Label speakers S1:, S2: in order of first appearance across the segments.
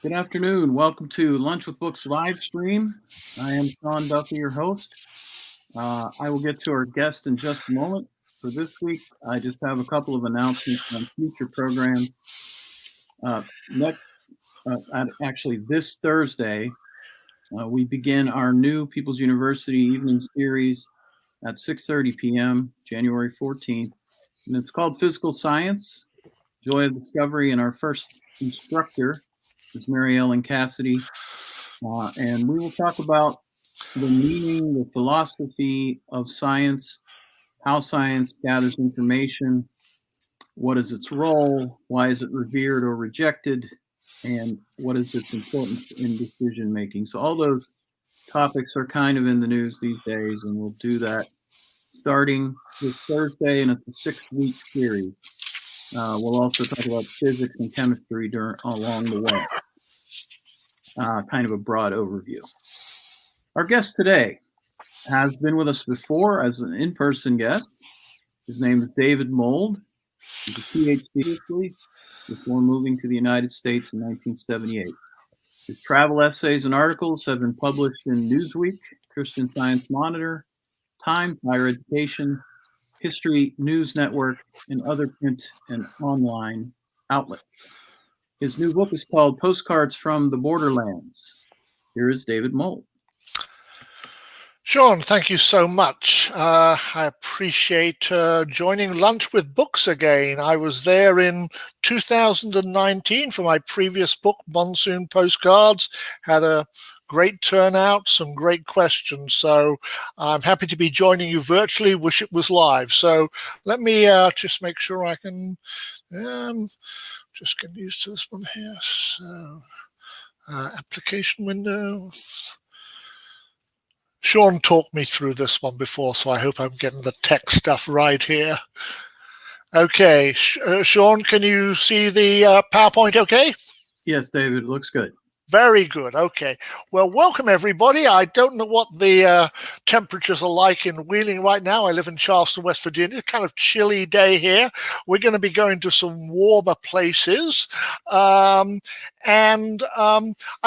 S1: Good afternoon. Welcome to Lunch with Books Livestream. I am Sean Duffy, your host. I will get to our guest in just a moment. For this week, I just have a couple of announcements on future programs. This Thursday, we begin our new People's University evening series at 6:30 p.m., January 14th. And it's called Physical Science, Joy of Discovery, and our first instructor is Mary Ellen Cassidy. And we will talk about the meaning, the philosophy of science, how science gathers information, what is its role, why is it revered or rejected, and what is its importance in decision making. So all those topics are kind of in the news these days, and we'll do that starting this Thursday, and it's a 6-week series. We'll also talk about physics and chemistry along the way. Kind of a broad overview. Our guest today has been with us before as an in-person guest. His name is David Mould. He's a Ph.D. before moving to the United States in 1978. His travel essays and articles have been published in Newsweek, Christian Science Monitor, Time, Higher Education, History News Network, and other print and online outlets. His new book is called Postcards from the Borderlands. Here is David Mould.
S2: Sean, thank you so much. I appreciate joining Lunch with Books again. I was there in 2019 for my previous book, Monsoon Postcards. Had a great turnout, some great questions. So I'm happy to be joining you virtually. Wish it was live. So let me just make sure I can just get used to this one here. So application window. Sean talked me through this one before, so I hope I'm getting the tech stuff right here. Okay, Sean, can you see the PowerPoint okay?
S1: Yes, David, looks good.
S2: Very good. Okay. Well, welcome, everybody. I don't know what the temperatures are like in Wheeling right now. I live in Charleston, West Virginia. It's kind of chilly day here. We're going to be going to some warmer places. I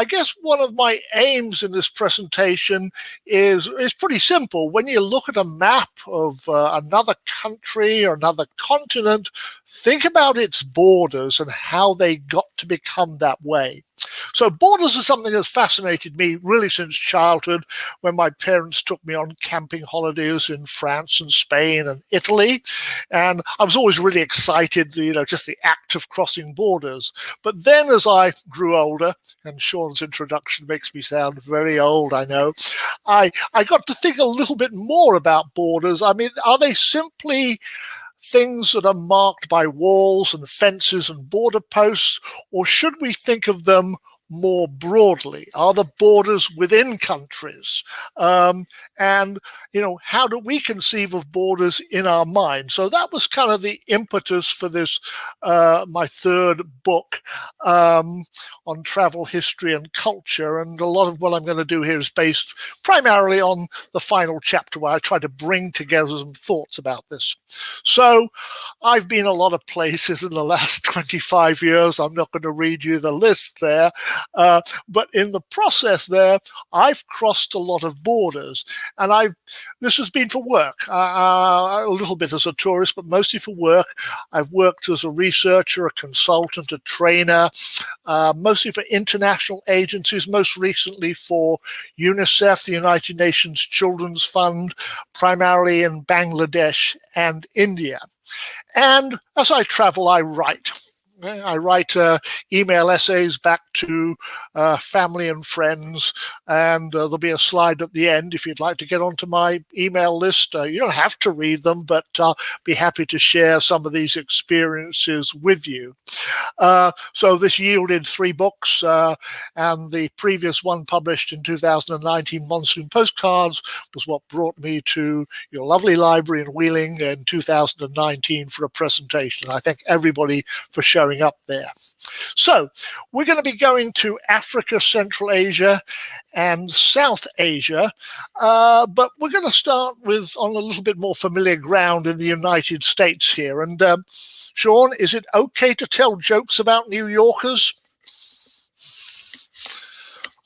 S2: guess one of my aims in this presentation is pretty simple. When you look at a map of another country or another continent, think about its borders and how they got to become that way. So borders are something that's fascinated me really since childhood, when my parents took me on camping holidays in France and Spain and Italy. And I was always really excited, just the act of crossing borders. But then as I grew older, and Sean's introduction makes me sound very old, I know, I got to think a little bit more about borders. I mean, are they simply things that are marked by walls and fences and border posts, or should we think of them more broadly? Are the borders within countries? And, how do we conceive of borders in our mind? So that was kind of the impetus for this, my third book on travel, history, and culture. And a lot of what I'm going to do here is based primarily on the final chapter, where I try to bring together some thoughts about this. So I've been a lot of places in the last 25 years. I'm not going to read you the list there. But in the process there, I've crossed a lot of borders, and this has been for work, a little bit as a tourist, but mostly for work. I've worked as a researcher, a consultant, a trainer, mostly for international agencies, most recently for UNICEF, the United Nations Children's Fund, primarily in Bangladesh and India. And as I travel, I write. I write email essays back to family and friends, and there'll be a slide at the end if you'd like to get onto my email list. You don't have to read them, but I'll be happy to share some of these experiences with you. So this yielded 3 books, and the previous one, published in 2019, Monsoon Postcards, was what brought me to your lovely library in Wheeling in 2019 for a presentation. I thank everybody for showing up there. So we're going to be going to Africa, Central Asia, and South Asia, but we're going to start on a little bit more familiar ground in the United States here. And Sean, is it okay to tell jokes about New Yorkers?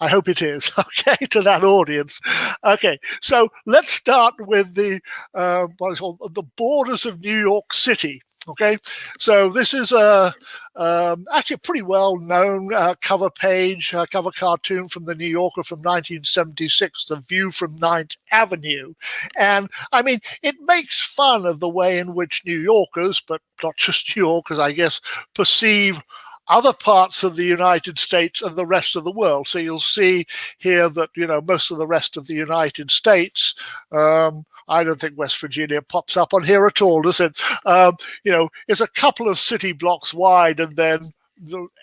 S2: I hope it is, okay, to that audience. Okay, so let's start with the what is called the borders of New York City. Okay, so this is actually a pretty well-known cover page, cover cartoon from the New Yorker from 1976, The View from Ninth Avenue. And I mean, it makes fun of the way in which New Yorkers, but not just New Yorkers, I guess, perceive other parts of the United States and the rest of the world. So you'll see here that, most of the rest of the United States, I don't think West Virginia pops up on here at all, does it? It's a couple of city blocks wide, and then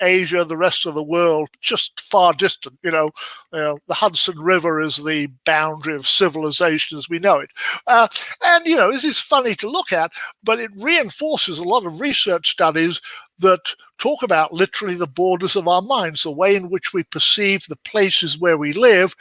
S2: Asia, the rest of the world, just far distant. The Hudson River is the boundary of civilization as we know it. And this is funny to look at, but it reinforces a lot of research studies that talk about literally the borders of our minds, the way in which we perceive the places where we live.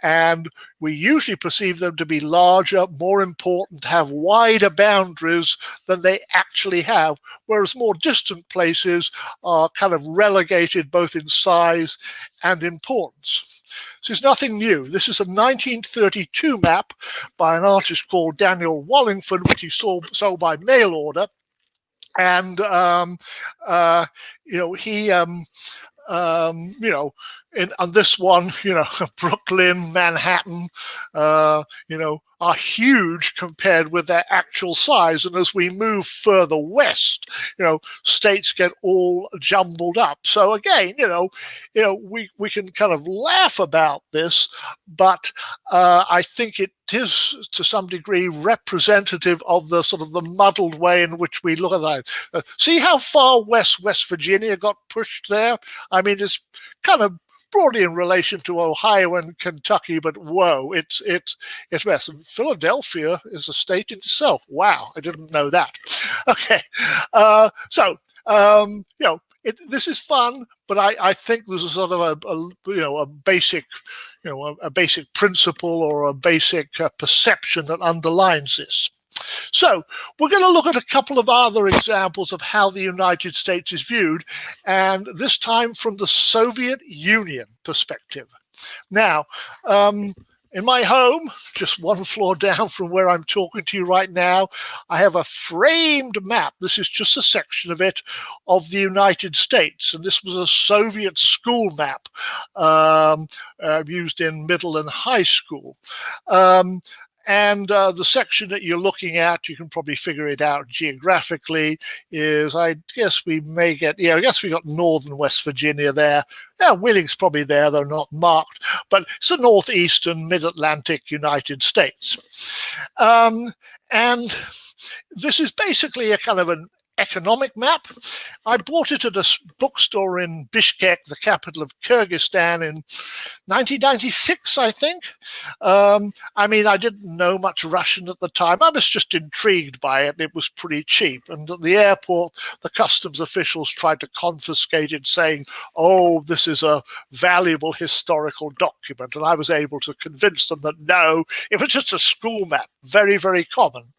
S2: And we usually perceive them to be larger, more important, to have wider boundaries than they actually have, whereas more distant places are kind of relegated both in size and importance. This is nothing new. This is a 1932 map by an artist called Daniel Wallingford, which he sold by mail order. And he on this one, Brooklyn, Manhattan, are huge compared with their actual size. And as we move further west, states get all jumbled up. So again, we can kind of laugh about this, but I think it is to some degree representative of the sort of the muddled way in which we look at that. See how far west West Virginia got pushed there? I mean, it's kind of broadly in relation to Ohio and Kentucky, but whoa, it's west. And Philadelphia is a state in itself. Wow, I didn't know that. Okay, this is fun, but I think there's a sort of a basic, a basic principle or a basic perception that underlines this. So we're going to look at a couple of other examples of how the United States is viewed, and this time from the Soviet Union perspective. Now, in my home, just one floor down from where I'm talking to you right now, I have a framed map. This is just a section of it, of the United States. And this was a Soviet school map used in middle and high school. And the section that you're looking at, you can probably figure it out geographically, is, I guess we may get, I guess we got northern West Virginia there. Yeah, Wheeling's probably there, though not marked. But it's the northeastern mid-Atlantic United States. And this is basically a kind of an economic map. I bought it at a bookstore in Bishkek, the capital of Kyrgyzstan, in 1996, I think. I mean, I didn't know much Russian at the time. I was just intrigued by it. It was pretty cheap. And at the airport, the customs officials tried to confiscate it, saying, oh, this is a valuable historical document. And I was able to convince them that no, it was just a school map, very, very common.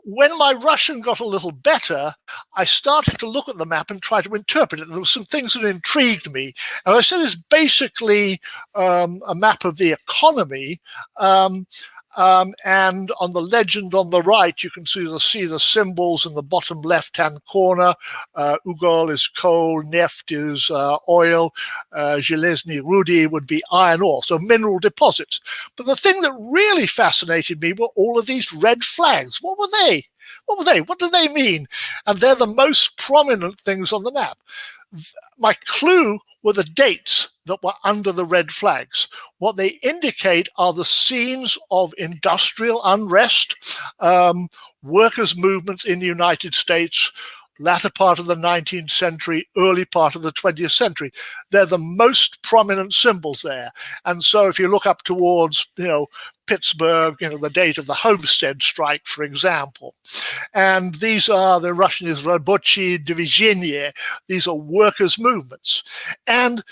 S2: When my Russian got a little better, I started to look at the map and try to interpret it. And there were some things that intrigued me. And I said it's basically a map of the economy. And on the legend on the right, you can see the symbols in the bottom left-hand corner. Ugol is coal, neft is oil, Zhelezny Rudy would be iron ore, so mineral deposits. But the thing that really fascinated me were all of these red flags. What were they? What do they mean? And they're the most prominent things on the map. My clue were the dates that were under the red flags. What they indicate are the scenes of industrial unrest, workers' movements in the United States, latter part of the 19th century, early part of the 20th century. They're the most prominent symbols there. And so if you look up towards, Pittsburgh, the date of the Homestead strike, for example. And these are, the Russian is Рабочие движения. These are workers' movements. And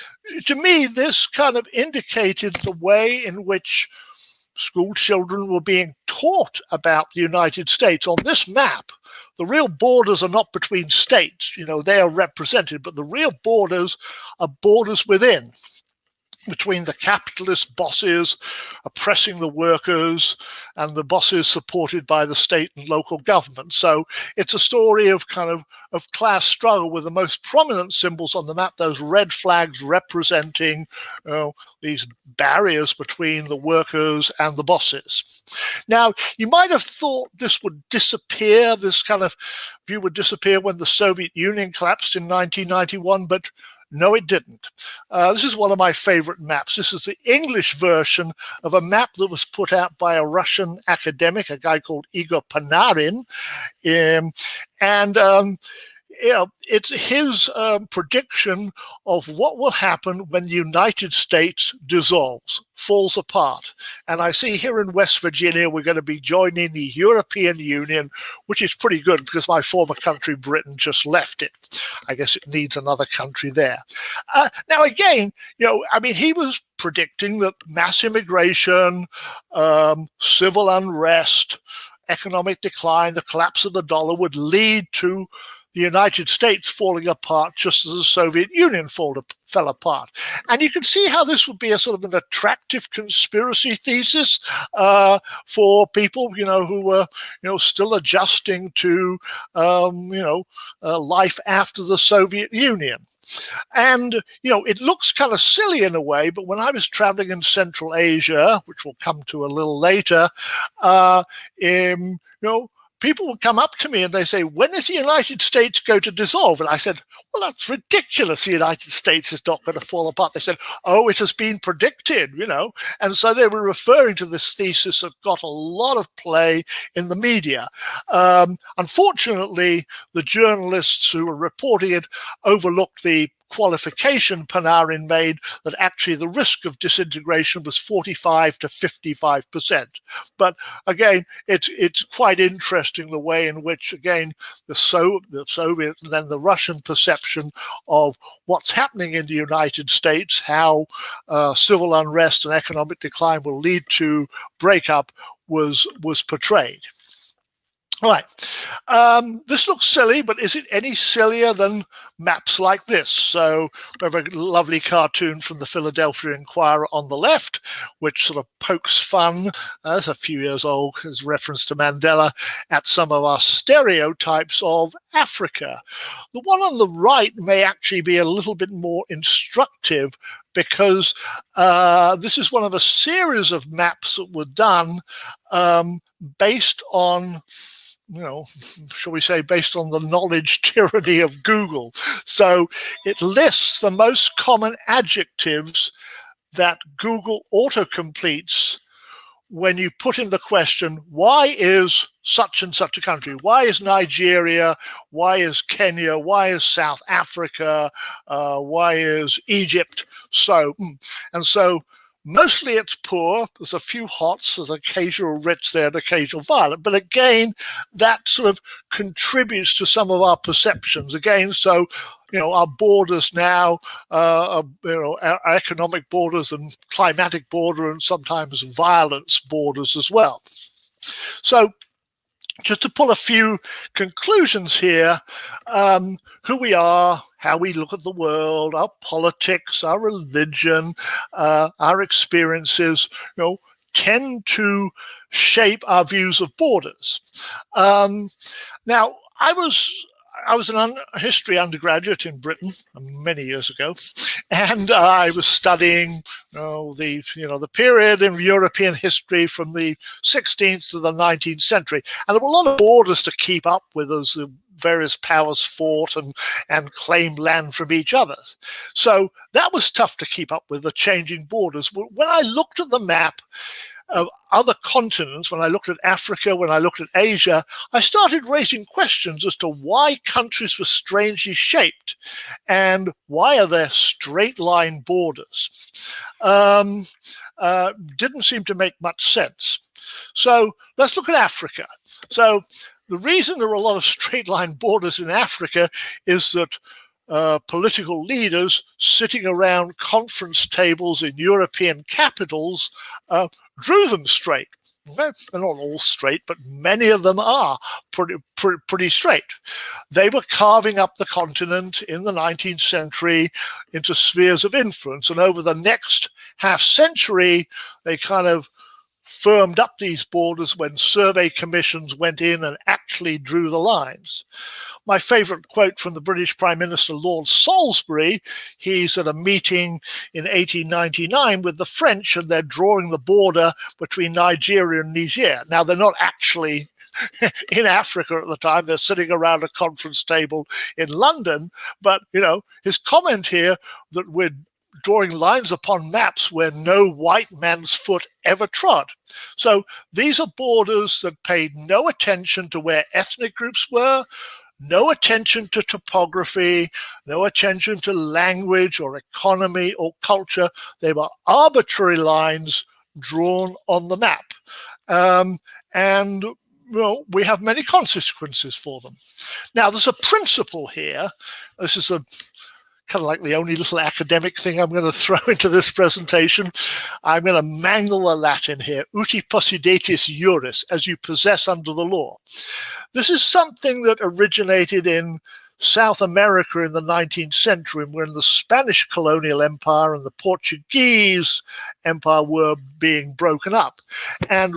S2: to me, this kind of indicated the way in which school children were being taught about the United States. On this map, the real borders are not between states. They are represented, but the real borders are borders within. between the capitalist bosses oppressing the workers and the bosses supported by the state and local government. So it's a story of of class struggle, with the most prominent symbols on the map, those red flags representing these barriers between the workers and the bosses. Now, you might have thought this would disappear, this kind of view would disappear when the Soviet Union collapsed in 1991, but no, it didn't. This is one of my favorite maps. This is the English version of a map that was put out by a Russian academic, a guy called Igor Panarin. It's his prediction of what will happen when the United States dissolves, falls apart. And I see here in West Virginia, we're going to be joining the European Union, which is pretty good because my former country, Britain, just left it. I guess it needs another country there. Now, again, he was predicting that mass immigration, civil unrest, economic decline, the collapse of the dollar would lead to the United States falling apart just as the Soviet Union fell apart. And you can see how this would be a sort of an attractive conspiracy thesis for people, who were, still adjusting to, life after the Soviet Union. And, it looks kind of silly in a way, but when I was traveling in Central Asia, which we'll come to a little later, people would come up to me and they say, when is the United States going to dissolve? And I said, well, that's ridiculous. The United States is not going to fall apart. They said, oh, it has been predicted, And so they were referring to this thesis that got a lot of play in the media. Unfortunately, the journalists who were reporting it overlooked the qualification Panarin made, that actually the risk of disintegration was 45 to 55%. But again, it's quite interesting the way in which, again, the Soviet and then the Russian perception of what's happening in the United States, how civil unrest and economic decline will lead to breakup, was portrayed. All right. This looks silly, but is it any sillier than maps like this? So we have a lovely cartoon from the Philadelphia Inquirer on the left, which sort of pokes fun, as a few years old, as reference to Mandela, at some of our stereotypes of Africa. The one on the right may actually be a little bit more instructive, because this is one of a series of maps that were done based on, shall we say, based on the knowledge tyranny of Google. So it lists the most common adjectives that Google autocompletes when you put in the question, why is such and such a country? Why is Nigeria? Why is Kenya? Why is South Africa? Why is Egypt? So mostly it's poor. There's a few hots, there's occasional rich there and occasional violent. But again, that sort of contributes to some of our perceptions. Again, so, our borders now, our economic borders and climatic border, and sometimes violence borders as well. So just to pull a few conclusions here, who we are, how we look at the world, our politics, our religion, our experiences, tend to shape our views of borders. Now, I was a history undergraduate in Britain many years ago, and I was studying the period in European history from the 16th to the 19th century. And there were a lot of borders to keep up with as the various powers fought and claimed land from each other. So that was tough to keep up with, the changing borders. When I looked at the map of other continents, when I looked at Africa, when I looked at Asia, I started raising questions as to why countries were strangely shaped and why are there straight line borders. Didn't seem to make much sense. So let's look at Africa. So the reason there are a lot of straight line borders in Africa is that political leaders sitting around conference tables in European capitals drew them straight. They're not all straight, but many of them are pretty straight. They were carving up the continent in the 19th century into spheres of influence. And over the next half century, they kind of firmed up these borders when survey commissions went in and actually drew the lines. My favorite quote from the British Prime Minister, Lord Salisbury, he's at a meeting in 1899 with the French, and they're drawing the border between Nigeria and Niger. Now, they're not actually in Africa at the time. They're sitting around a conference table in London. But, his comment here that we're drawing lines upon maps where no white man's foot ever trod. So these are borders that paid no attention to where ethnic groups were, no attention to topography, no attention to language or economy or culture. They were arbitrary lines drawn on the map. And we have many consequences for them. Now, there's a principle here. This is kind of like the only little academic thing I'm going to throw into this presentation. I'm going to mangle the Latin here. Uti possidetis juris, as you possess under the law. This is something that originated in South America in the 19th century, when the Spanish colonial empire and the Portuguese empire were being broken up. And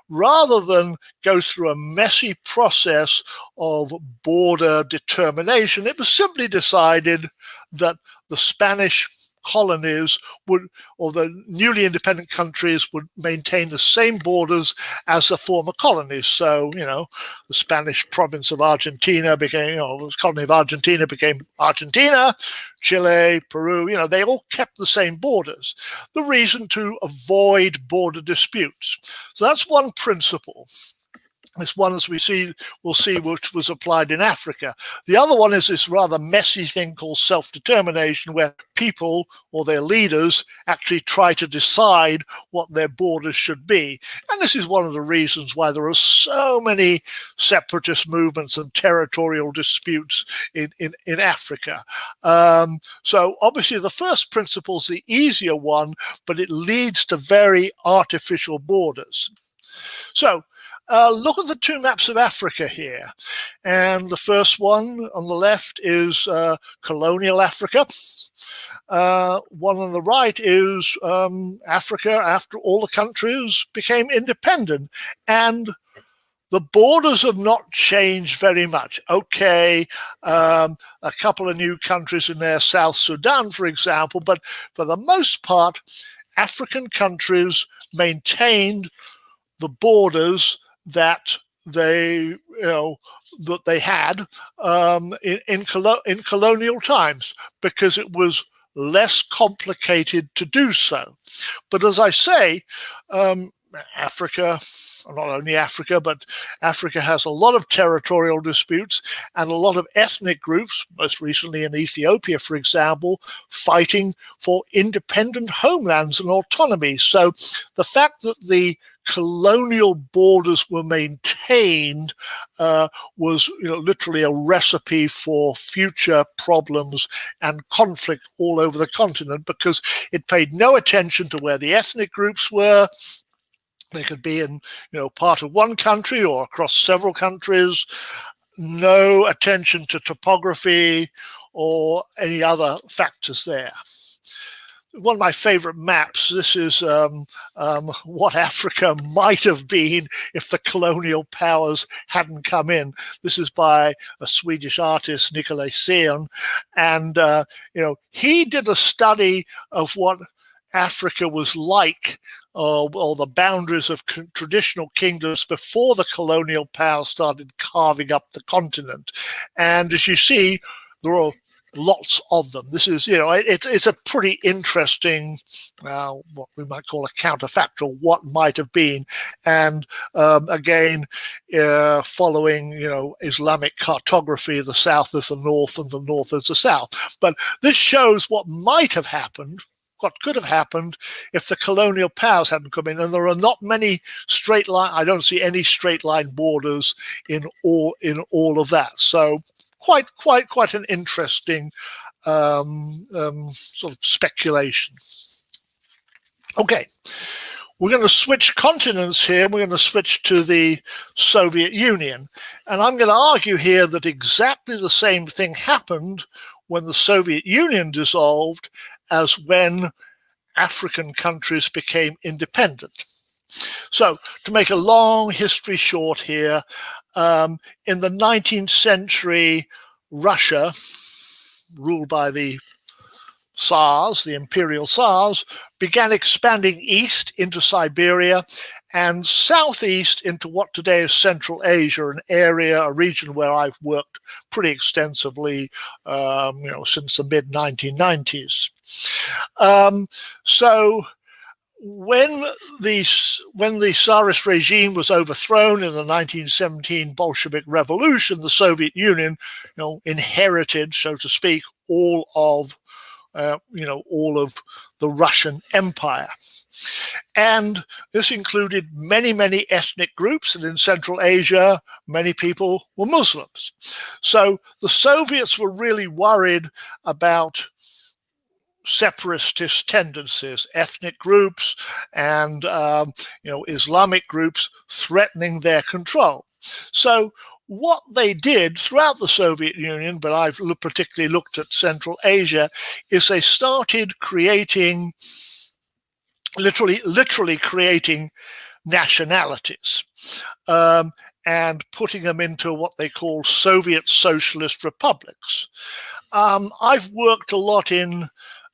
S2: rather than go through a messy process of border determination, it was simply decided that the Spanish colonies would, or the newly independent countries, would maintain the same borders as the former colonies. So, the Spanish province of Argentina became, the colony of Argentina became Argentina, Chile, Peru, they all kept the same borders. The reason to avoid border disputes. So that's one principle. This one, as we'll see, which was applied in Africa. The other one is this rather messy thing called self-determination, where people or their leaders actually try to decide what their borders should be. And this is one of the reasons why there are so many separatist movements and territorial disputes in Africa. So obviously the first principle is the easier one, but it leads to very artificial borders. So, look at the two maps of Africa here. And the first one on the left is colonial Africa. One on the right is Africa after all the countries became independent. And the borders have not changed very much. Okay, a couple of new countries in there, South Sudan, for example, but for the most part, African countries maintained the borders that they had in colonial times, because it was less complicated to do so. But as I say, Africa, not only Africa, but Africa has a lot of territorial disputes and a lot of ethnic groups, most recently in Ethiopia, for example, fighting for independent homelands and autonomy. So the fact that the colonial borders were maintained was literally a recipe for future problems and conflict all over the continent, because it paid no attention to where the ethnic groups were. They could be in part of one country or across several countries. No attention to topography or any other factors there. One of my favorite maps, this is what Africa might have been if the colonial powers hadn't come in. This is by a Swedish artist, Nicolai Seon, and he did a study of what Africa was like, or the boundaries of traditional kingdoms before the colonial powers started carving up the continent. And as you see, there are lots of them. This is, it's a pretty interesting, what we might call a counterfactual, what might have been. And again, following, Islamic cartography, the south is the north and the north is the south. But this shows what might have happened, what could have happened if the colonial powers hadn't come in. And there are not many straight line, I don't see any straight line borders in all of that. So quite an interesting sort of speculation. Okay, we're going to switch continents here. We're going to switch to the Soviet Union. And I'm going to argue here that exactly the same thing happened when the Soviet Union dissolved as when African countries became independent. So, to make a long history short here, in the 19th century, Russia, ruled by the Tsars, the imperial Tsars, began expanding east into Siberia and southeast into what today is Central Asia, a region where I've worked pretty extensively, since the mid 1990s. So when the Tsarist regime was overthrown in the 1917 Bolshevik Revolution, the Soviet Union, inherited, so to speak, all of the Russian Empire. And this included many, many ethnic groups, and in Central Asia, many people were Muslims. So the Soviets were really worried about separatist tendencies, ethnic groups and Islamic groups threatening their control. So what they did throughout the Soviet Union, but I've particularly looked at Central Asia, is they started creating, literally creating nationalities and putting them into what they call Soviet Socialist Republics. I've worked a lot in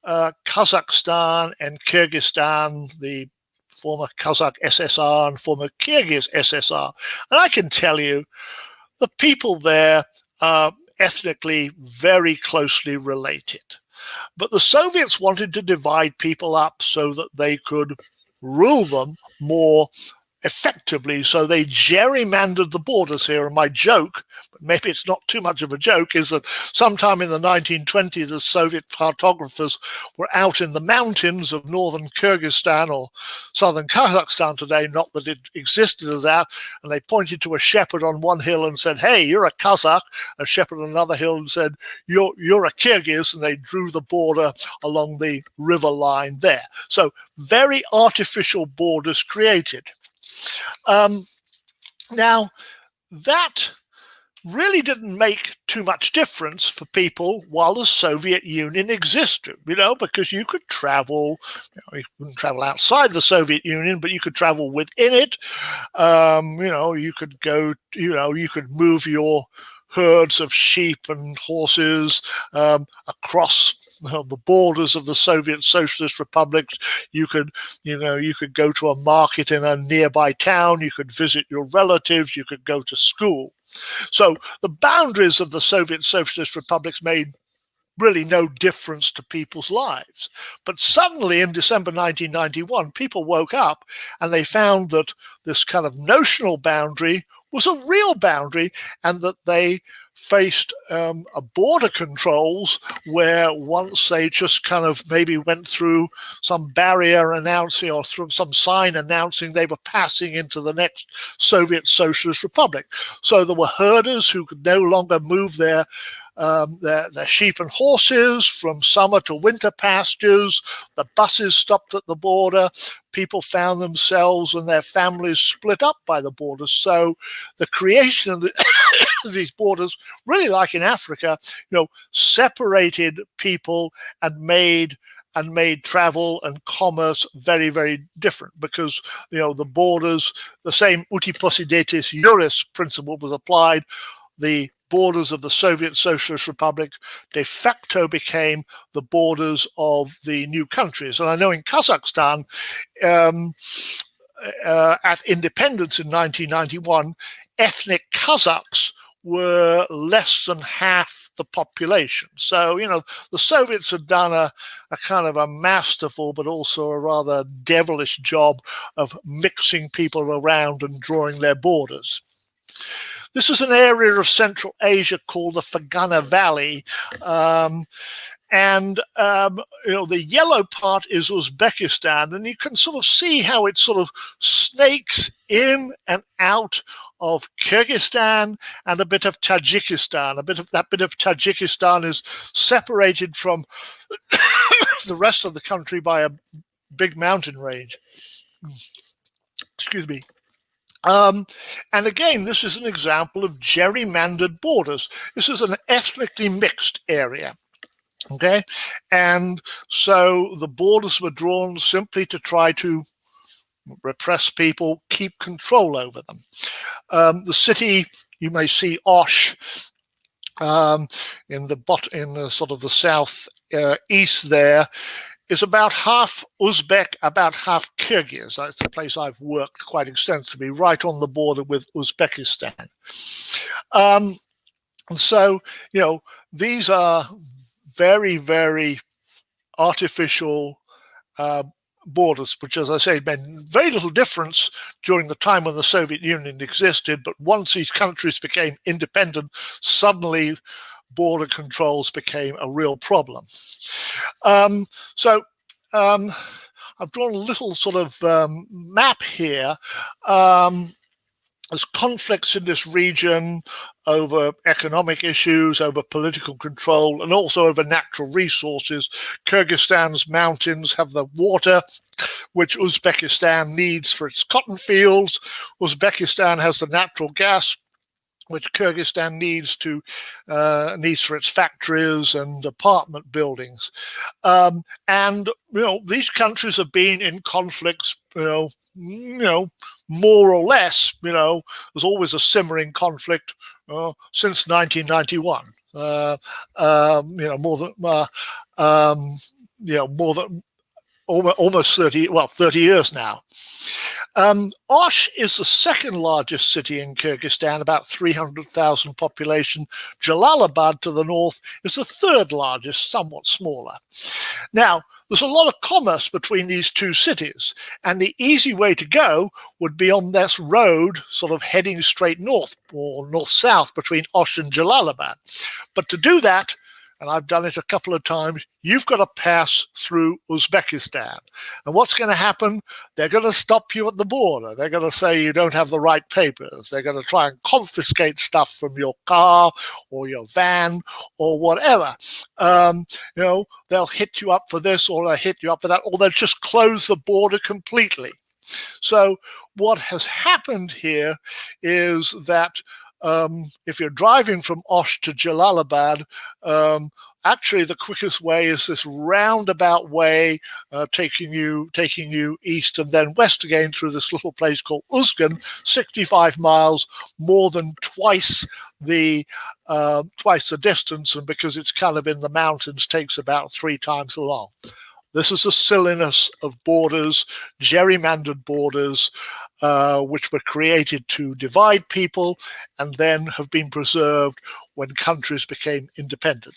S2: Kazakhstan and Kyrgyzstan, the former Kazakh SSR and former Kyrgyz SSR, and I can tell you the people there are ethnically very closely related. But the Soviets wanted to divide people up so that they could rule them more effectively, so they gerrymandered the borders here. And my joke, but maybe it's not too much of a joke, is that sometime in the 1920s, the Soviet cartographers were out in the mountains of northern Kyrgyzstan or southern Kazakhstan today, not that it existed as that, and they pointed to a shepherd on one hill and said, "Hey, you're a Kazakh," a shepherd on another hill and said, you're a Kyrgyz, and they drew the border along the river line there. So very artificial borders created. Now, that really didn't make too much difference for people while the Soviet Union existed, because you could travel, you couldn't travel outside the Soviet Union, but you could travel within it. You could go, you could move your herds of sheep and horses across the borders of the Soviet Socialist Republics. You could go to a market in a nearby town. You could visit your relatives. You could go to school. So the boundaries of the Soviet Socialist Republics made really no difference to people's lives. But suddenly in December 1991, people woke up and they found that this kind of notional boundary was a real boundary, and that they faced a border controls where once they just kind of maybe went through some barrier announcing or through some sign announcing they were passing into the next Soviet Socialist Republic. So there were herders who could no longer move their sheep and horses from summer to winter pastures. The buses stopped at the border. People found themselves and their families split up by the borders. So the creation of these borders, really like in Africa, separated people and made travel and commerce very, very different, because the borders, the same uti possidetis juris principle was applied. The borders of the Soviet Socialist Republic de facto became the borders of the new countries. And I know in Kazakhstan, at independence in 1991, ethnic Kazakhs were less than half the population. So, the Soviets had done a kind of a masterful but also a rather devilish job of mixing people around and drawing their borders. This is an area of Central Asia called the Fergana Valley, And the yellow part is Uzbekistan, and you can sort of see how it sort of snakes in and out of Kyrgyzstan and a bit of Tajikistan. That bit of Tajikistan is separated from the rest of the country by a big mountain range. Excuse me. And again, this is an example of gerrymandered borders. This is an ethnically mixed area. Okay, and so the borders were drawn simply to try to repress people, keep control over them. The city, you may see Osh in the sort of the south east there, is about half Uzbek, about half Kyrgyz. That's a place I've worked quite extensively, right on the border with Uzbekistan. And so, these are very, very artificial borders, which, as I say, made very little difference during the time when the Soviet Union existed. But once these countries became independent, suddenly border controls became a real problem. So I've drawn a little sort of map here. There's conflicts in this region over economic issues, over political control, and also over natural resources. Kyrgyzstan's mountains have the water, which Uzbekistan needs for its cotton fields. Uzbekistan has the natural gas, which Kyrgyzstan needs for its factories and apartment buildings. And these countries have been in conflicts, more or less. There's always a simmering conflict since 1991. More than almost 30 years now. Osh is the second largest city in Kyrgyzstan, about 300,000 population. Jalalabad to the north is the third largest, somewhat smaller. Now, there's a lot of commerce between these two cities, and the easy way to go would be on this road sort of heading straight north or north-south between Osh and Jalalabad. But to do that, and I've done it a couple of times, you've got to pass through Uzbekistan. And what's going to happen? They're going to stop you at the border. They're going to say you don't have the right papers. They're going to try and confiscate stuff from your car or your van or whatever. They'll hit you up for this, or they'll hit you up for that, or they'll just close the border completely. So what has happened here is that if you're driving from Osh to Jalalabad, actually the quickest way is this roundabout way, taking you east and then west again through this little place called Uzgan, 65 miles, more than twice the distance, and because it's kind of in the mountains, takes about 3 times as long. This is the silliness of borders, gerrymandered borders, which were created to divide people and then have been preserved when countries became independent.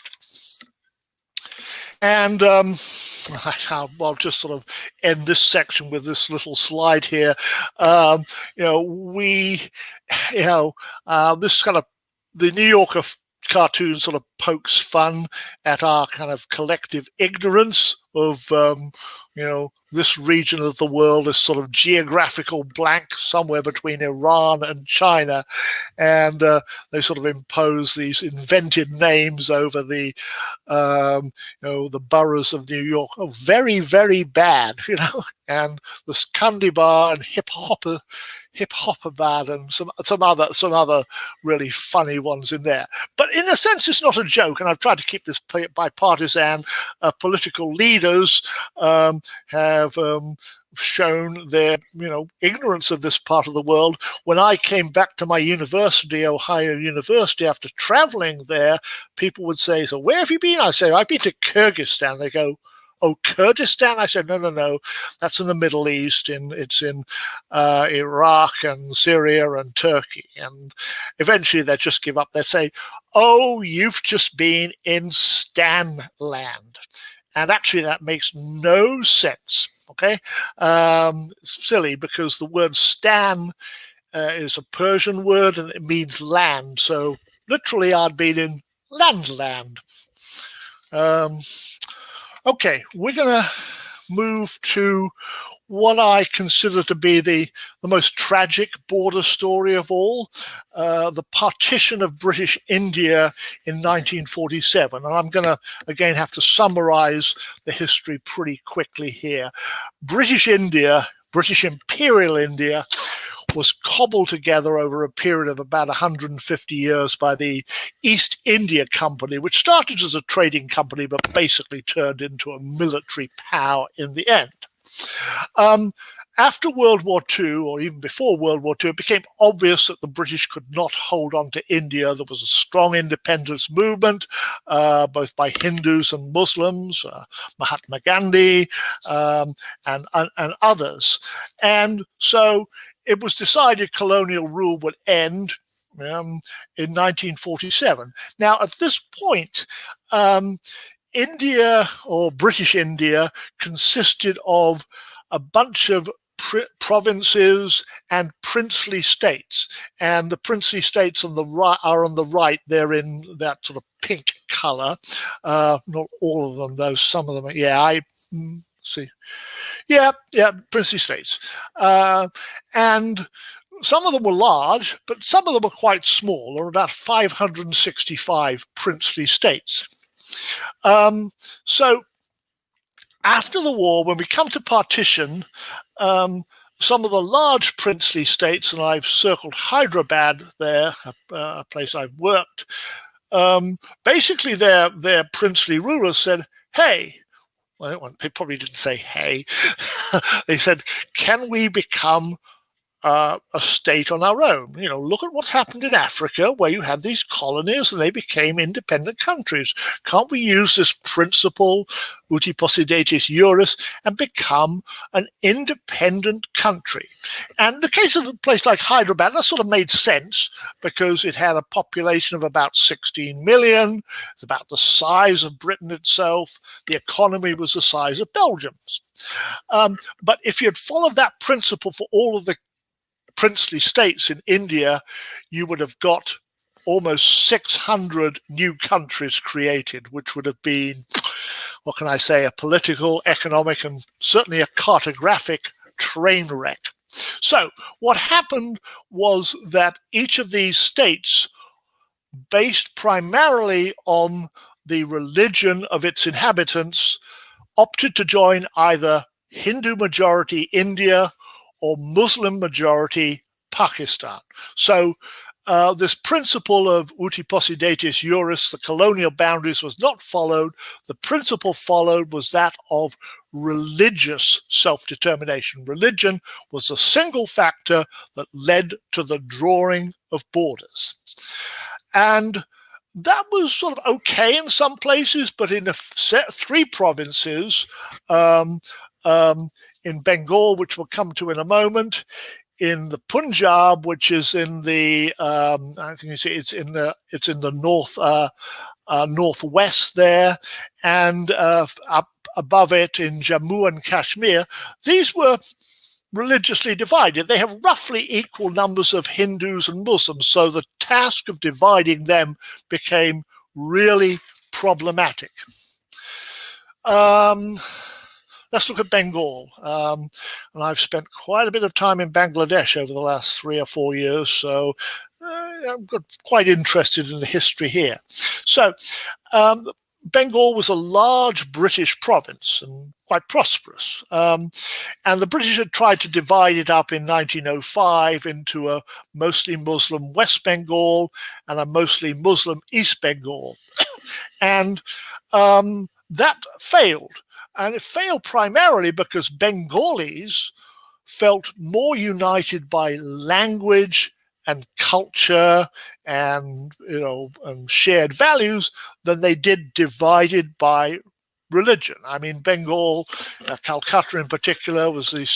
S2: And I'll just sort of end this section with this little slide here. This kind of, the New Yorker cartoon sort of pokes fun at our kind of collective ignorance of, this region of the world, this sort of geographical blank somewhere between Iran and China. And they sort of impose these invented names over the boroughs of New York. Oh, very, very bad, and there's Kandibar and Hip Hopabad and some other really funny ones in there. But in a sense, it's not a joke, and I've tried to keep this bipartisan. Political leaders have shown their ignorance of this part of the world. When I came back to my university, Ohio University, after traveling there, people would say, "So where have you been?" I say, "I've been to Kyrgyzstan." They go, "Oh, Kurdistan?" I said, no, that's in the Middle East. It's in Iraq and Syria and Turkey. And eventually they just give up. They say, "Oh, you've just been in Stan land." And actually that makes no sense, okay? It's silly because the word Stan is a Persian word and it means land. So literally I'd been in land. Okay, we're going to move to what I consider to be the most tragic border story of all, the partition of British India in 1947. And I'm going to, again, have to summarize the history pretty quickly here. British India, British Imperial India, was cobbled together over a period of about 150 years by the East India Company, which started as a trading company but basically turned into a military power in the end. After World War II, or even before World War II, it became obvious that the British could not hold on to India. There was a strong independence movement, both by Hindus and Muslims, Mahatma Gandhi, and others. And so it was decided colonial rule would end in 1947. Now, at this point, India, or British India, consisted of a bunch of provinces and princely states. And the princely states on the right are on the right. They're in that sort of pink color. Not all of them, though. Some of them. I see. Yeah, princely states. And some of them were large, but some of them were quite small. There were about 565 princely states. So after the war, when we come to partition, some of the large princely states, and I've circled Hyderabad there, a place I've worked, basically their princely rulers said, hey, well, they probably didn't say hey, they said, can we become a state on our own? Look at what's happened in Africa, where you had these colonies and they became independent countries. Can't we use this principle, uti possidetis juris, and become an independent country? And in the case of a place like Hyderabad, that sort of made sense because it had a population of about 16 million. It's about the size of Britain itself. The economy was the size of Belgium's. But if you'd followed that principle for all of the princely states in India, you would have got almost 600 new countries created, which would have been, what can I say, a political, economic, and certainly a cartographic train wreck. So what happened was that each of these states, based primarily on the religion of its inhabitants, opted to join either Hindu majority India or Muslim majority Pakistan. So this principle of uti possidetis juris, the colonial boundaries, was not followed. The principle followed was that of religious self-determination. Religion was the single factor that led to the drawing of borders. And that was sort of okay in some places, but in the three provinces, in Bengal, which we'll come to in a moment, in the Punjab, which is in the I think you see it's in the northwest there, and up above it in Jammu and Kashmir, these were religiously divided. They have roughly equal numbers of Hindus and Muslims, so the task of dividing them became really problematic. Let's look at Bengal. And I've spent quite a bit of time in Bangladesh over the last 3 or 4 years, so I'm quite interested in the history here. So Bengal was a large British province and quite prosperous. And the British had tried to divide it up in 1905 into a mostly Muslim West Bengal and a mostly Muslim East Bengal. And that failed. And it failed primarily because Bengalis felt more united by language and culture and shared values than they did divided by religion. I mean, Bengal, Calcutta in particular, was the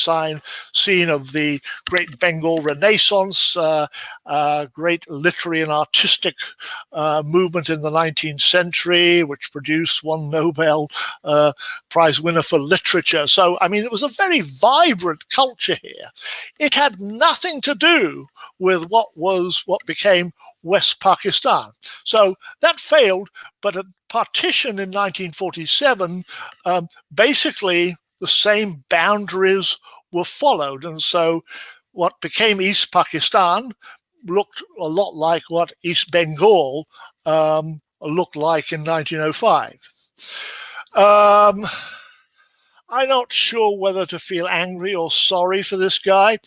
S2: scene of the great Bengal Renaissance, great literary and artistic movement in the 19th century, which produced one Nobel Prize winner for literature. So, I mean, it was a very vibrant culture here. It had nothing to do with what became West Pakistan. So that failed, but partition in 1947, basically the same boundaries were followed. And so what became East Pakistan looked a lot like what East Bengal looked like in 1905. I'm not sure whether to feel angry or sorry for this guy.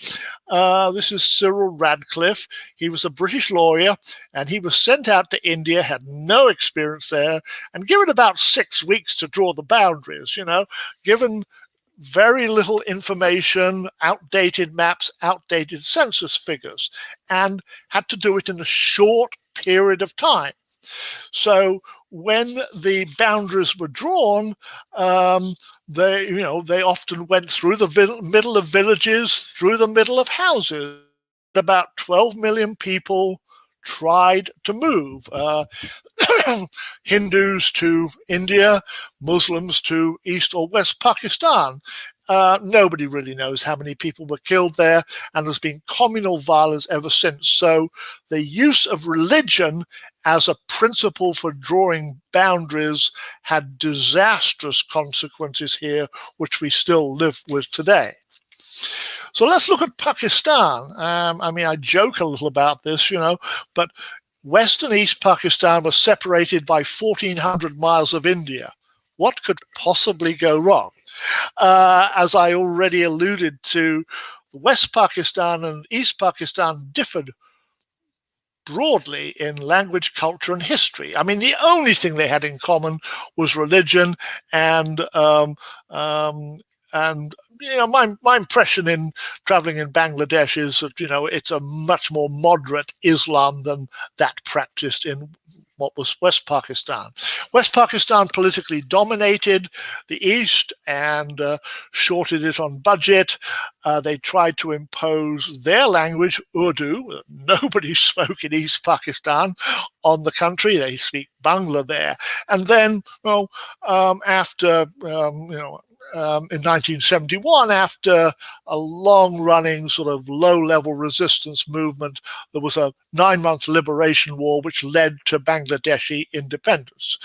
S2: This is Cyril Radcliffe. He was a British lawyer, and he was sent out to India, had no experience there, and given about 6 weeks to draw the boundaries, given very little information, outdated maps, outdated census figures, and had to do it in a short period of time. So when the boundaries were drawn, they often went through the middle of villages, through the middle of houses. About 12 million people tried to move. Hindus to India, Muslims to East or West Pakistan. Nobody really knows how many people were killed there, and there's been communal violence ever since. So the use of religion as a principle for drawing boundaries had disastrous consequences here, which we still live with today. So let's look at Pakistan. I joke a little about this, but West and East Pakistan were separated by 1,400 miles of India. What could possibly go wrong? As I already alluded to, West Pakistan and East Pakistan differed broadly in language, culture, and history. The only thing they had in common was religion, and my impression in traveling in Bangladesh is that it's a much more moderate Islam than that practiced in what was West Pakistan. West Pakistan politically dominated the East and shorted it on budget. They tried to impose their language, Urdu. Nobody spoke in East Pakistan on the country. They speak Bangla there. And then, after in 1971, after a long-running sort of low-level resistance movement, there was a 9-month liberation war which led to Bangladeshi independence,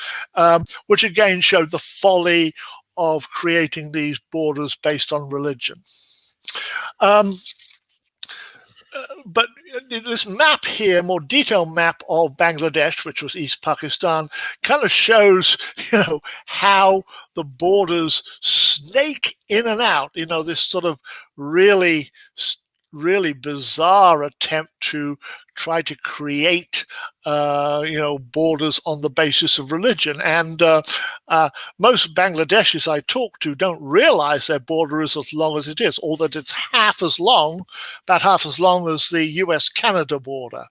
S2: which again showed the folly of creating these borders based on religion. But this map here, more detailed map of Bangladesh, which was East Pakistan, kind of shows, how the borders snake in and out. This sort of really bizarre attempt to try to create, borders on the basis of religion. And most Bangladeshis I talk to don't realize their border is as long as it is, or that it's about half as long as the US-Canada border,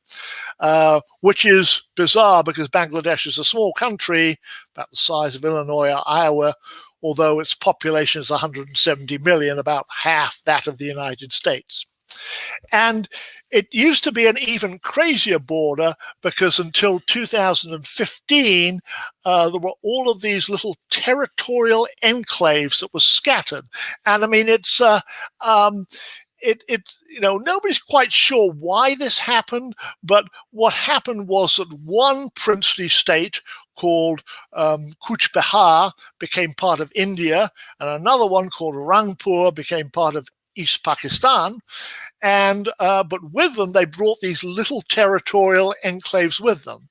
S2: which is bizarre because Bangladesh is a small country, about the size of Illinois or Iowa, although its population is 170 million, about half that of the United States. And it used to be an even crazier border because until 2015, there were all of these little territorial enclaves that were scattered. And it's nobody's quite sure why this happened, but what happened was that one princely state called Cooch Behar became part of India, and another one called Rangpur became part of East Pakistan. And but with them, they brought these little territorial enclaves with them.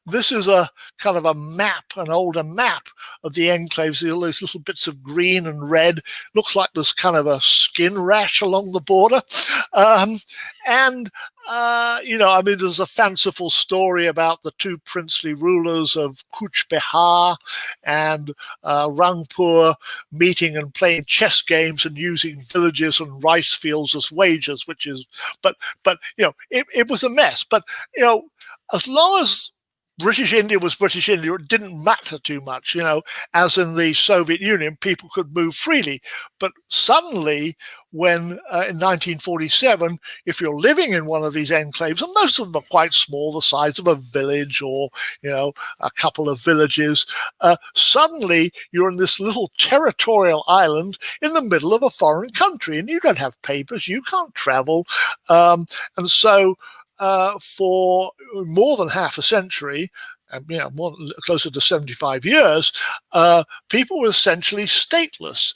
S2: This is a kind of a map, an older map of the enclaves. All these little bits of green and red. Looks like there's kind of a skin rash along the border. There's a fanciful story about the two princely rulers of Cooch Behar and Rangpur meeting and playing chess games and using villages and rice fields as wages, which is, it was a mess. But, as long as British India was British India, it didn't matter too much, as in the Soviet Union, people could move freely. But suddenly, when in 1947, if you're living in one of these enclaves, and most of them are quite small, the size of a village or, a couple of villages, suddenly you're in this little territorial island in the middle of a foreign country, and you don't have papers, you can't travel. And so for more than half a century, closer to 75 years, people were essentially stateless.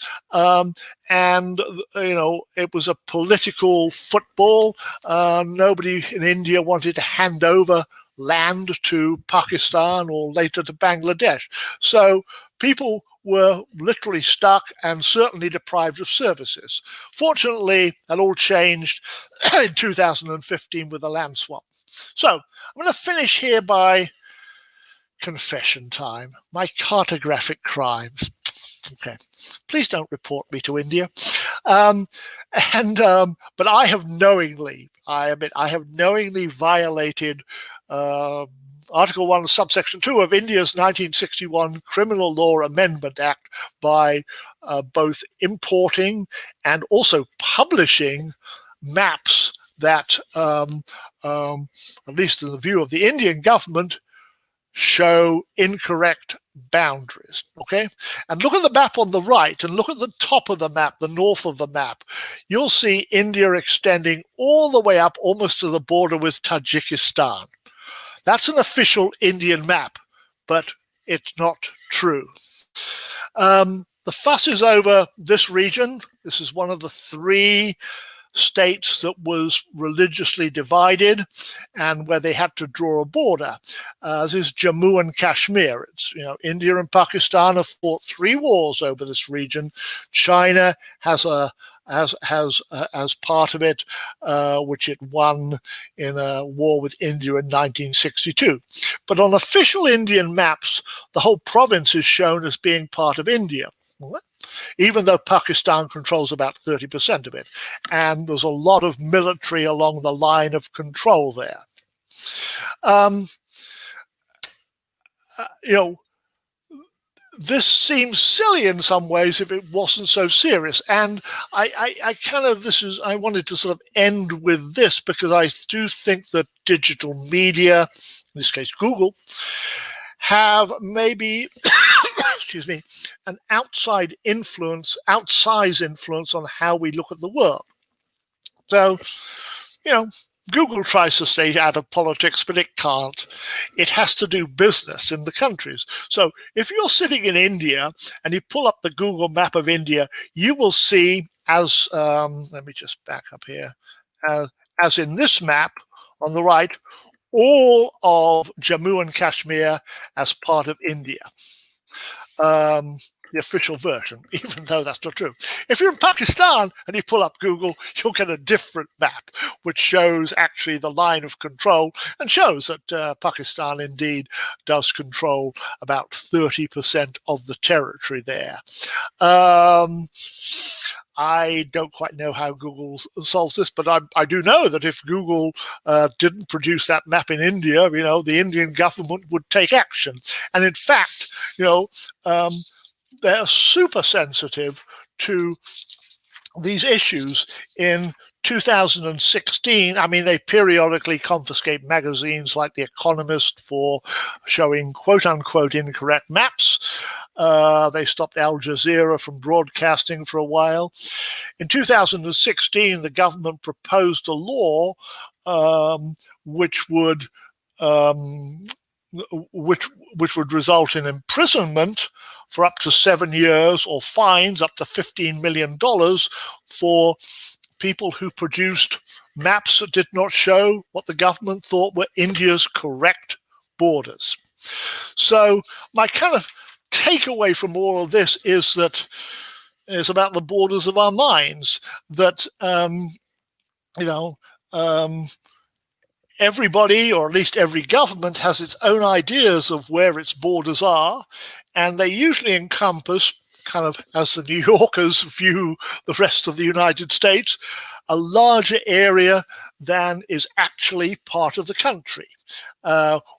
S2: And it was a political football. Nobody in India wanted to hand over land to Pakistan or later to Bangladesh. So people were literally stuck and certainly deprived of services. Fortunately, that all changed in 2015 with the land swap. So I'm going to finish here by confession time, my cartographic crimes. Okay, please don't report me to India. But I have knowingly, I admit, I have knowingly violated Article 1, Subsection 2 of India's 1961 Criminal Law Amendment Act by both importing and also publishing maps that, at least in the view of the Indian government, show incorrect boundaries. Okay, and look at the map on the right and look at the top of the map, the north of the map. You'll see India extending all the way up almost to the border with Tajikistan. That's an official Indian map, but it's not true. The fuss is over this region. This is one of the 3 states that was religiously divided and where they had to draw a border. This is Jammu and Kashmir. It's, India and Pakistan have fought 3 wars over this region. China has part of it, which it won in a war with India in 1962. But on official Indian maps, the whole province is shown as being part of India, even though Pakistan controls about 30% of it. And there's a lot of military along the line of control there. This seems silly in some ways if it wasn't so serious. And I wanted to sort of end with this because I do think that digital media, in this case Google, have maybe excuse me, an outsized influence on how we look at the world. So, Google tries to stay out of politics, but it can't. It has to do business in the countries. So if you're sitting in India and you pull up the Google map of India, you will see, as let me just back up here, as in this map on the right, all of Jammu and Kashmir as part of India. The official version, even though that's not true. If you're in Pakistan and you pull up Google, you'll get a different map, which shows actually the line of control and shows that Pakistan indeed does control about 30% of the territory there. I don't quite know how Google solves this, but I do know that if Google didn't produce that map in India, the Indian government would take action. And in fact, they're super sensitive to these issues. In 2016, they periodically confiscate magazines like The Economist for showing quote-unquote incorrect maps. They stopped Al Jazeera from broadcasting for a while. In 2016, the government proposed a law which would result in imprisonment for up to 7 years or fines up to $15 million for people who produced maps that did not show what the government thought were India's correct borders. So my kind of takeaway from all of this is that it's about the borders of our minds, that everybody, or at least every government, has its own ideas of where its borders are, and they usually encompass, kind of as the New Yorkers view the rest of the United States, a larger area than is actually part of the country,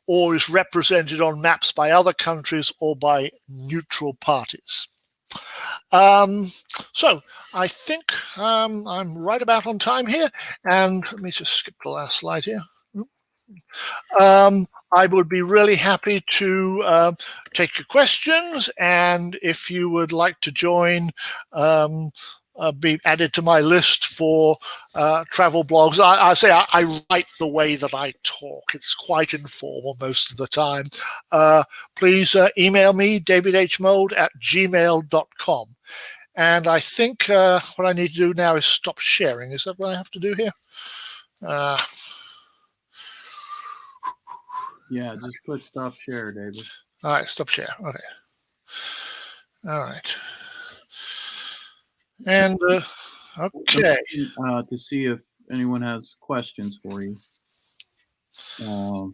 S2: or is represented on maps by other countries or by neutral parties. So I think I'm right about on time here, and let me just skip the last slide here. I would be really happy to take your questions, and if you would like to join be added to my list for travel blogs. I say I write the way that I talk. It's quite informal most of the time. Please email me, davidhmould@gmail.com. And I think what I need to do now is stop sharing. Is that what I have to do here?
S1: Yeah, just put stop share, David.
S2: All right, stop share. Okay. All right. And okay.
S1: To see if anyone has questions for you.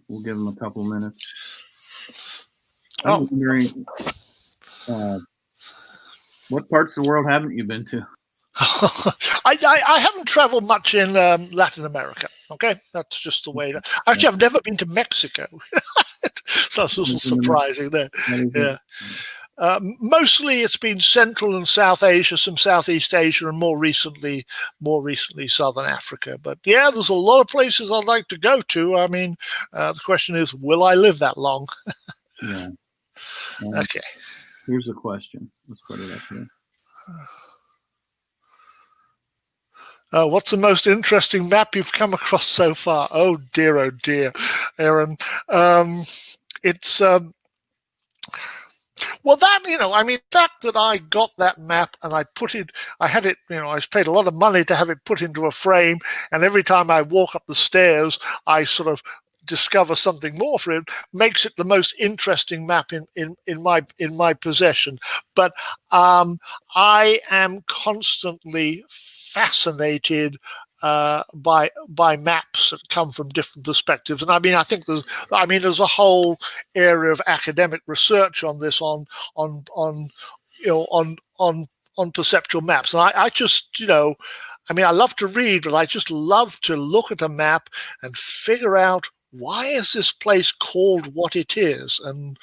S1: We'll give them a couple minutes. I'm wondering, what parts of the world haven't you been to?
S2: I haven't traveled much in Latin America. Okay, that's just the way. Actually, I've never been to Mexico. Sounds a little surprising there. Yeah. Mostly it's been Central and South Asia, some Southeast Asia, and more recently Southern Africa. But yeah, there's a lot of places I'd like to go to. I mean, the question is, will I live that long?
S1: Yeah.
S2: Okay.
S1: Here's a question. Let's put it up here.
S2: What's the most interesting map you've come across so far? Oh dear, Aaron. It's well, that, I mean, the fact that I got that map and I had it, I paid a lot of money to have it put into a frame, and every time I walk up the stairs, I sort of discover something more for it, makes it the most interesting map in my possession. But I am constantly fascinated by maps that come from different perspectives, and I mean, I think there's a whole area of academic research on this, on perceptual maps, and I just, I mean, I love to read, but I just love to look at a map and figure out, why is this place called what it is? And,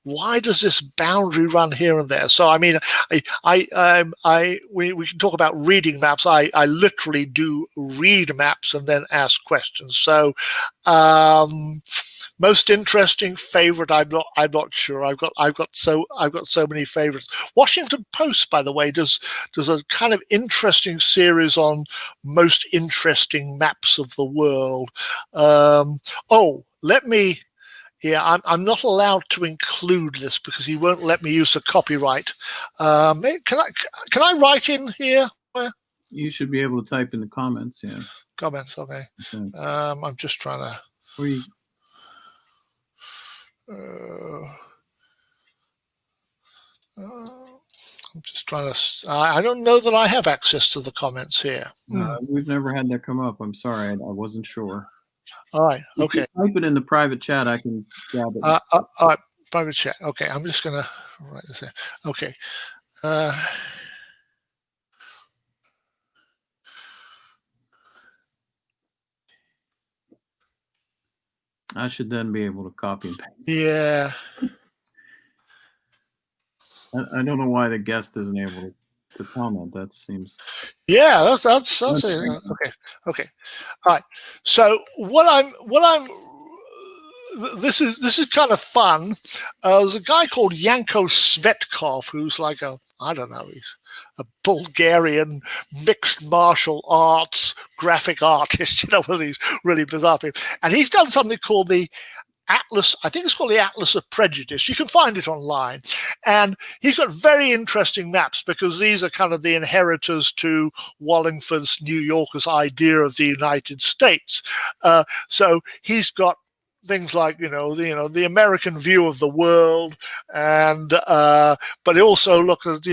S2: why does this boundary run here and there? So, I mean, we can talk about reading maps. I literally do read maps and then ask questions. So, most interesting, favorite, I'm not sure. I've got so many favorites. Washington Post, by the way, does a kind of interesting series on most interesting maps of the world. I'm not allowed to include this because he won't let me use the copyright. Can I write in here?
S1: You should be able to type in the comments. Yeah.
S2: Comments. Okay. I'm just trying to. I'm just trying to. I don't know that I have access to the comments here.
S1: We've never had that come up. I'm sorry, I wasn't sure.
S2: All right. Okay.
S1: If you type it in the private chat, I can grab it.
S2: All right. Private chat. Okay. I'm just gonna write this in. Okay.
S1: I should then be able to copy and paste.
S2: Yeah.
S1: I don't know why the guest isn't able to comment. That seems.
S2: Yeah, that's it. Okay. All right. So this is kind of fun. There's a guy called Janko Svetkov who's like he's a Bulgarian mixed martial arts graphic artist, one of these really bizarre people. And he's done something called the Atlas, I think it's called the Atlas of Prejudice. You can find it online. And he's got very interesting maps because these are kind of the inheritors to Wallingford's New Yorker's idea of the United States. So he's got things like the American view of the world, and but he also look at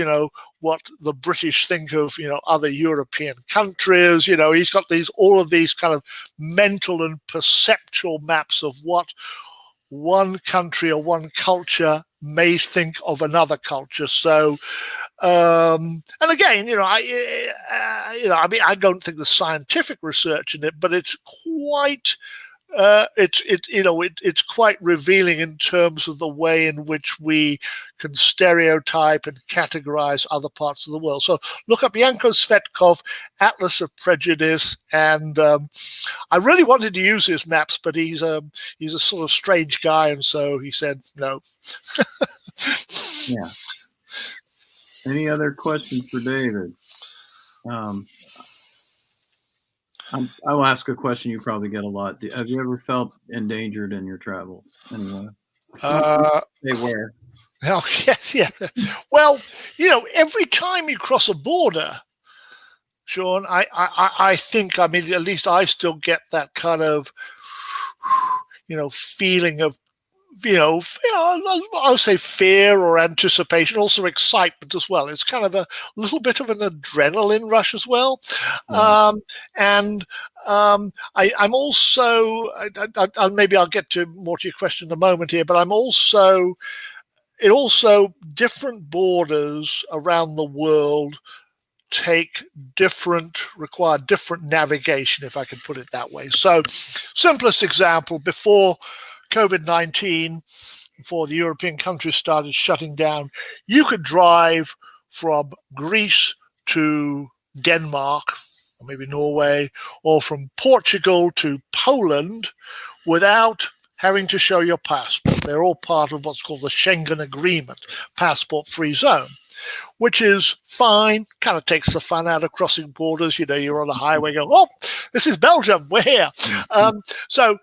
S2: what the British think of other European countries. He's got all of these kind of mental and perceptual maps of what one country or one culture may think of another culture. So and again, I don't think there's scientific research in it, but it's quite it's quite revealing in terms of the way in which we can stereotype and categorize other parts of the world. So look up Janko Svetkov, Atlas of Prejudice, and I really wanted to use his maps, but he's a sort of strange guy, and so he said no.
S1: Yeah. Any other questions for David? Um, I'll ask a question you probably get a lot. Have you ever felt endangered in your travels? Anyway, say where.
S2: Oh, yes, yeah. Well, every time you cross a border, Sean, I think, I mean, at least I still get that kind of, feeling of, I'll say fear or anticipation, also excitement as well. It's kind of a little bit of an adrenaline rush as well. I'm also, maybe I'll get more to your question in a moment here, but different borders around the world require different navigation, if I could put it that way. So, simplest example, before COVID-19, before the European countries started shutting down, you could drive from Greece to Denmark, or maybe Norway, or from Portugal to Poland without having to show your passport. They're all part of what's called the Schengen Agreement, passport-free zone, which is fine, kind of takes the fun out of crossing borders. You're on the highway going, oh, this is Belgium, we're here. So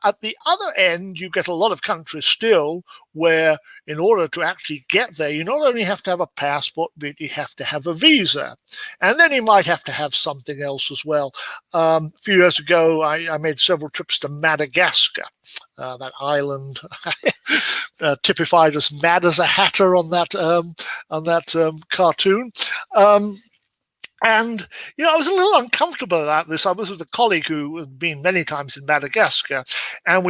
S2: at the other end, you get a lot of countries still where in order to actually get there, you not only have to have a passport, but you have to have a visa. And then you might have to have something else as well. A few years ago, I made several trips to Madagascar, that island typified as mad as a hatter on that cartoon. And, I was a little uncomfortable about this. I was with a colleague who had been many times in Madagascar, and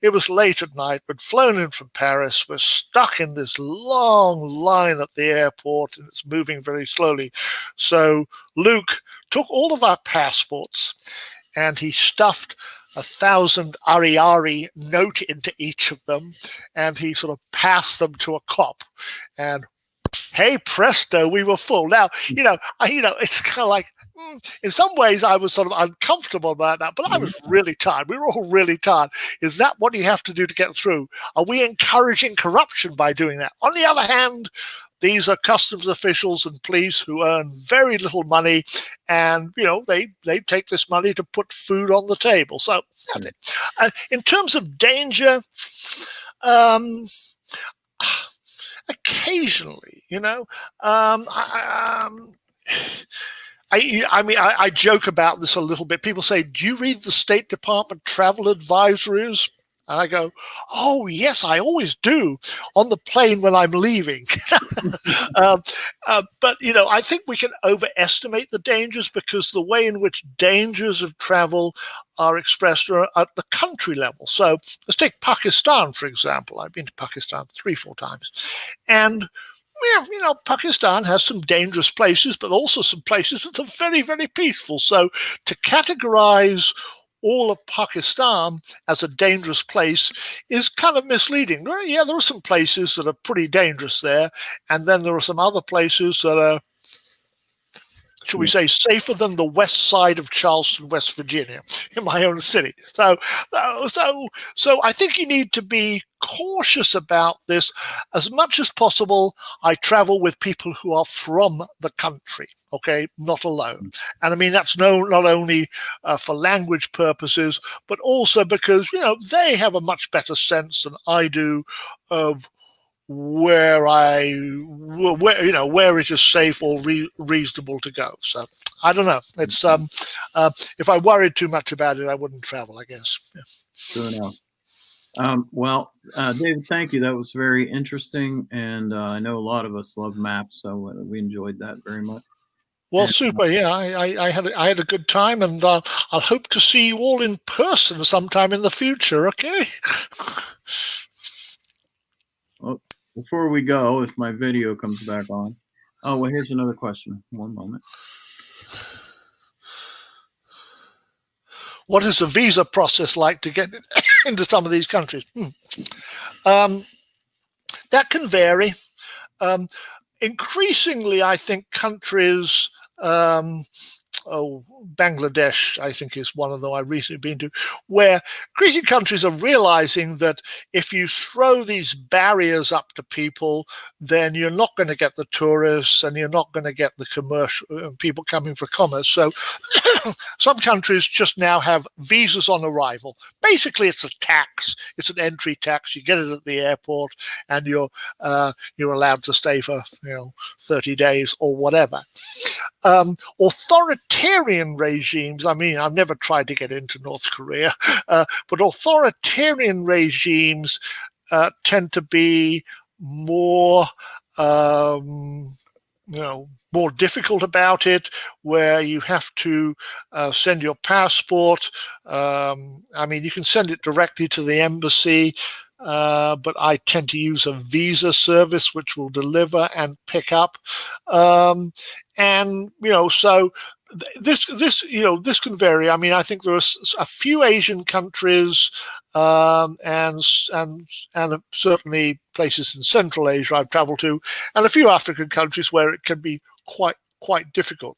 S2: it was late at night. We'd flown in from Paris. We're stuck in this long line at the airport, and it's moving very slowly. So Luke took all of our passports, and he stuffed 1,000 Ari note into each of them, and he sort of passed them to a cop. And hey, presto, we were full. Now, it's kind of like, in some ways I was sort of uncomfortable about that, but I was really tired. We were all really tired. Is that what you have to do to get through? Are we encouraging corruption by doing that? On the other hand, these are customs officials and police who earn very little money, and they take this money to put food on the table. So that's it. In terms of danger, occasionally, I joke about this a little bit. People say, "Do you read the State Department travel advisories?" And I go, "Oh, yes, I always do on the plane when I'm leaving." But, I think we can overestimate the dangers because the way in which dangers of travel are expressed are at the country level. So let's take Pakistan, for example. I've been to Pakistan 3-4 times. And Pakistan has some dangerous places, but also some places that are very, very peaceful. So to categorize all of Pakistan as a dangerous place is kind of misleading. Yeah, there are some places that are pretty dangerous there, and then there are some other places that are, should we say, safer than the west side of Charleston, West Virginia, in my own city. So I think you need to be cautious about this. As much as possible, I travel with people who are from the country, okay, not alone. And I mean, that's not only for language purposes, but also because, they have a much better sense than I do of where it is safe or reasonable to go. So I don't know. It's if I worried too much about it, I wouldn't travel, I guess. Yeah.
S1: Sure enough. Well, David, thank you. That was very interesting, and I know a lot of us love maps, so we enjoyed that very much.
S2: Well, super. Yeah, I had a good time, and I'll hope to see you all in person sometime in the future. Okay.
S1: Well, before we go, if my video comes back on. Oh, well, here's another question. One moment.
S2: What is the visa process like to get into some of these countries? That can vary. Increasingly, I think countries Bangladesh, I think, is one of them I've recently been to, where Cretan countries are realizing that if you throw these barriers up to people, then you're not going to get the tourists and you're not going to get the commercial people coming for commerce. So some countries just now have visas on arrival. Basically, it's a tax. It's an entry tax. You get it at the airport, and you're allowed to stay for 30 days or whatever. Authoritarian regimes. I mean, I've never tried to get into North Korea, but authoritarian regimes tend to be more more difficult about it, where you have to send your passport. I mean, you can send it directly to the embassy, but I tend to use a visa service which will deliver and pick up. So this can vary. I mean, I think there are a few Asian countries and certainly places in Central Asia I've traveled to, and a few African countries where it can be quite difficult.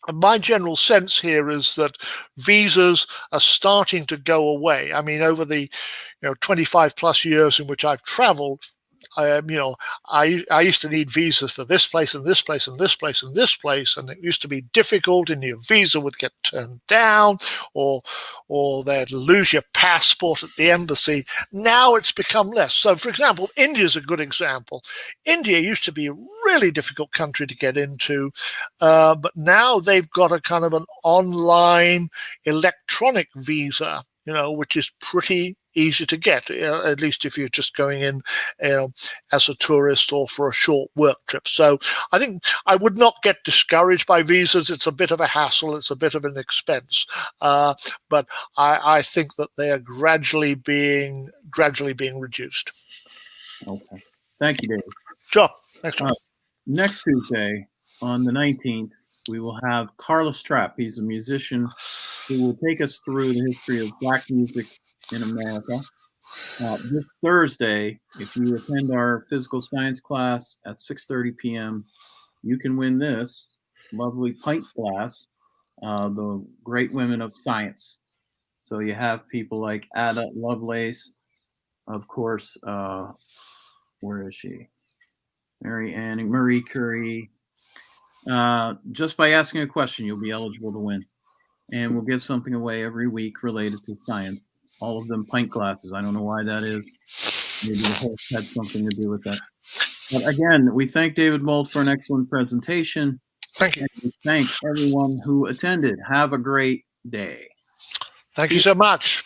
S2: And my general sense here is that visas are starting to go away. I mean, over the 25 plus years in which I've traveled, I used to need visas for this place and this place and this place and this place, and it used to be difficult, and your visa would get turned down, or they'd lose your passport at the embassy. Now it's become less. So, for example, India is a good example. India used to be a really difficult country to get into, but now they've got a kind of an online electronic visa, which is pretty easy to get, at least if you're just going in as a tourist or for a short work trip. So I think I would not get discouraged by visas. It's a bit of a hassle. It's a bit of an expense. But I think that they are gradually being reduced.
S1: Okay. Thank you, David.
S2: Sure. Next one.
S1: Next Tuesday, on the 19th, we will have Carlos Trapp. He's a musician who will take us through the history of Black music in America. This Thursday, if you attend our physical science class at 6:30 p.m., you can win this lovely pint glass, The Great Women of Science. So you have people like Ada Lovelace, of course, where is she? Marie Curie. Just by asking a question, you'll be eligible to win. And we'll give something away every week related to science. All of them pint glasses. I don't know why that is. Maybe the host had something to do with that. But again, we thank David Mould for an excellent presentation.
S2: Thank you.
S1: And we thank everyone who attended. Have a great day.
S2: Thank you so much.